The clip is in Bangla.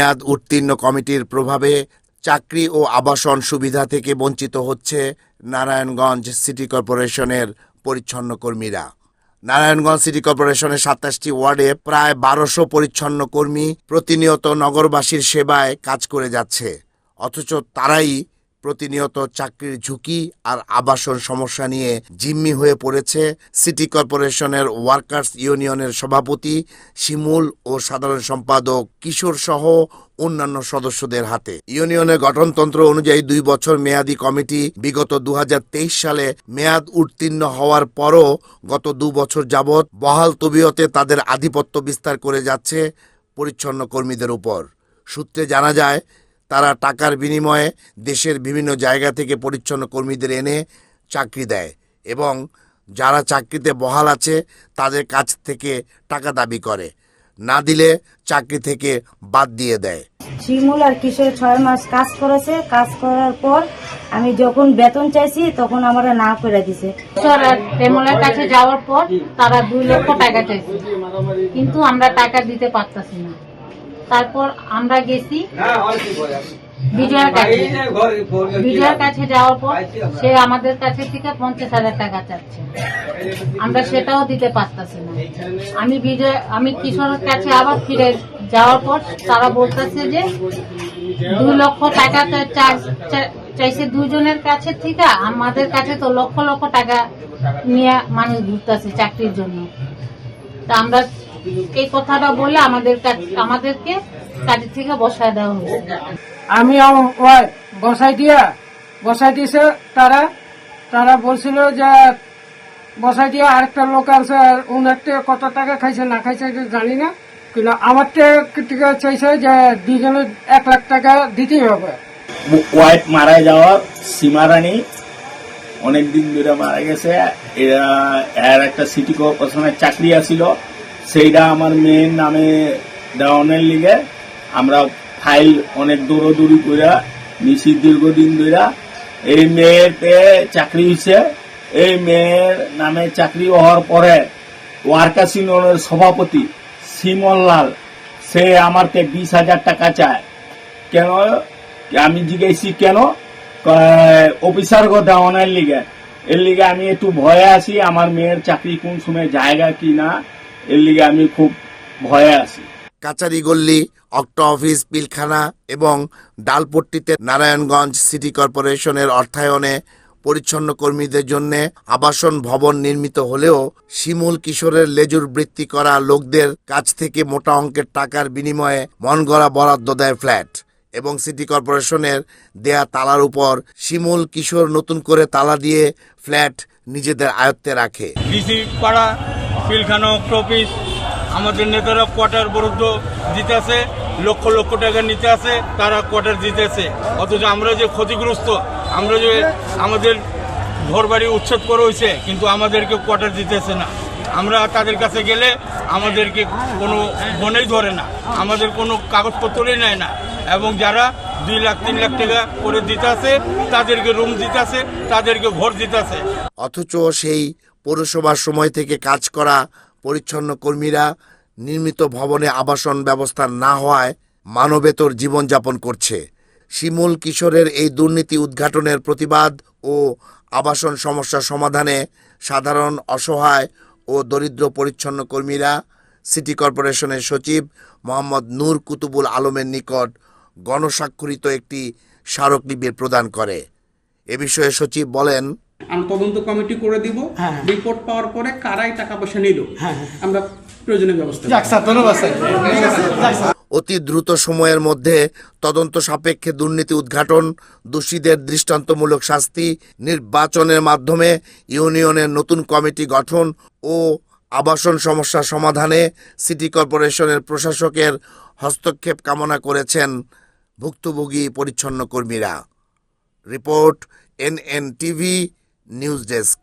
মেয়াদ উত্তীর্ণ কমিটির প্রভাবে চাকরি ও আবাসন সুবিধা থেকে বঞ্চিত হচ্ছে নারায়ণগঞ্জ সিটি কর্পোরেশনের পরিচ্ছন্ন কর্মীরা। নারায়ণগঞ্জ সিটি কর্পোরেশনের ২৭টি ওয়ার্ডে প্রায় ১২০০ পরিচ্ছন্ন কর্মী প্রতিনিয়ত নগরবাসীর সেবায় কাজ করে যাচ্ছে, অথচ তারাই প্রতিনিয়ত চাকরির ঝুঁকি আর আবাসন সমস্যা নিয়ে জিম্মি হয়ে পড়েছে সিটি কর্পোরেশনের ওয়ার্কার্স ইউনিয়নের সভাপতি শিমুল ও সাধারণ সম্পাদক কিশোর সহ অন্যান্য সদস্যদের হাতে। ইউনিয়নের গঠনতন্ত্র অনুযায়ী ২ বছর মেয়াদী কমিটি বিগত ২০২৩ সালে মেয়াদ উত্তীর্ণ হওয়ার পরও গত ২ বছর যাবৎ বহাল তবিয়তে তাদের আধিপত্য বিস্তার করে যাচ্ছে পরিচ্ছন্ন কর্মীদের উপর। সূত্রে জানা যায়, তারা টাকার বিনিময়ে দেশের বিভিন্ন জায়গা থেকে পরিচ্ছন্ন কর্মীদের এনে চাকরি দেয় এবং যারা চাকরিতে বহাল আছে তাদের কাছ থেকে টাকা দাবি করে, না দিলে চাকরি থেকে বাদ দিয়ে দেয়। শিমুল আর কিশোর ৬ মাস কাজ করেছে। কাজ করার পর আমি যখন বেতন চাইছি তখন আমরা না করে দিছে। শিমুলের কাছে যাওয়ার পর তারা ২ লক্ষ টাকা চাইছে, কিন্তু আমরা টাকা দিতে পারতাছি না। তারপর আমরা গেছি বিজয়ের কাছে যাওয়ার পর সে আমাদের কাছে থেকে ৫০,০০০ টাকা চাচ্ছে, আমরা সেটাও দিতে পারতাছি না। আমি কিশোরের কাছে আবার ফিরে যাওয়ার পর তারা বলতেছে যে ২ লক্ষ টাকা চাইছে দুজনের কাছে থেকে, আমাদের কাছে তো লক্ষ লক্ষ টাকা নিয়ে মানুষ ঘুরতেছে চাকরির জন্য। তা আমরা এই কথাটা বলে আমাদেরকে কাজের থেকে বসায় দেওয়া হয়েছে। আমি বসাই দিয়েছে তারা বলছিল যে বসাই দিয়ে আরেকটা লোক আছে, ওনার থেকে কত টাকা খাইছে না খাইছে জানি না, কিন্তু আমার থেকে চাইছে যে দুজনে ১ লাখ টাকা দিতেই হবে। ওয়াইফ মারা যাওয়ার সীমারানী অনেকদিন ধরে মারা গেছে। এর একটা সিটি কর্পোরেশনের চাকরি আছিল, সেইটা আমার মেয়ের নামে দেওয়ানোর লিগে আমরা ফাইল অনেক দৌড়দৌড়ি করে নিশ্চিত দীর্ঘদিন ধরে এই মেয়েতে চাকরি হয়েছে। এই মেয়ের নামে চাকরি হওয়ার পরে ওয়ার্কার্স ইউনিয়নের সভাপতি শিমল লাল সে আমাকে ২০,০০০ টাকা চায়। কেন আমি জিজ্ঞেসি কেন, অফিসার গো দেওয়ানোর লিগে। এর লিগে আমি একটু ভয়ে আছি, আমার মেয়ের চাকরি কোন সময় জায়গা কি না, এর লিগে আমি খুব ভয়ে আছি। কাচারিগল্লি, অক্টো অফিস, পিলখানা এবং ডালপট্টিতে নারায়ণগঞ্জ সিটি কর্পোরেশনের অর্থায়নে পরিচ্ছন্ন কর্মীদের জন্য আবাসন ভবন নির্মিত হলেও শিমুল কিশোরের লেজুর বৃত্তি করা লোকদের কাছ থেকে মোটা অঙ্কের টাকার বিনিময়ে মনগড়া বরাদ্দ দেয় ফ্ল্যাট এবং সিটি কর্পোরেশনের দেয়া তালার উপর শিমুল কিশোর নতুন করে তালা দিয়ে ফ্ল্যাট নিজেদের আয়ত্তে রাখে। পাড়া, পিলখানা, অক্টো অফিস আমাদের নেতারা কোয়ার্টার বরাদ্দ দিতেছে, লক্ষ লক্ষ টাকা নিতে আছে, তারা কোয়ার্টার দিতেছে, অথচ আমরা যে ক্ষতিগ্রস্ত, আমরা যে আমাদের ঘরবাড়ি উচ্ছেদ করা হয়েছে, কিন্তু আমাদেরকে কোয়ার্টার দিতেছে না। আমরা তাদের কাছে গেলে আমাদেরকে কোনো বনেই ধরে না, আমাদের কোনো কাগজপত্রই নেয় না, এবং যারা ২ লাখ ৩ লাখ টাকা করে দিতেছে তাদেরকে রুম দিতেছে, তাদেরকে ঘর দিতেছে। অথচ সেই পৌরসভার সময় থেকে কাজ করা পরিচ্ছন্ন কর্মীরা নির্মিত ভবনে আবাসন ব্যবস্থা না হওয়ায় মানবেতর জীবনযাপন করছে। শিমুল কিশোরের এই দুর্নীতি উদ্ঘাটনের প্রতিবাদ ও আবাসন সমস্যা সমাধানে সাধারণ অসহায় ও দরিদ্র পরিচ্ছন্ন কর্মীরা সিটি কর্পোরেশনের সচিব মোহাম্মদ নূর কুতুবুল আলমের নিকট গণস্বাক্ষরিত একটি স্মারকলিপি প্রদান করে। এ বিষয়ে সচিব বলেন, আমরা তদন্ত কমিটি করে দিব, রিপোর্ট পাওয়ার পরে কারাই টাকা পয়সা নিল আমরা প্রয়োজনীয় ব্যবস্থা। অতি দ্রুত সময়ের মধ্যে তদন্ত সাপেক্ষে দুর্নীতি উদ্ঘাটন, দোষীদের দৃষ্টান্তমূলক শাস্তি, নির্বাচনের মাধ্যমে ইউনিয়নের নতুন কমিটি গঠন ও আবাসন সমস্যা সমাধানে সিটি কর্পোরেশনের প্রশাসকের হস্তক্ষেপ কামনা করেছেন ভুক্তভোগী পরিচ্ছন্ন কর্মীরা। Report NNTV news desk.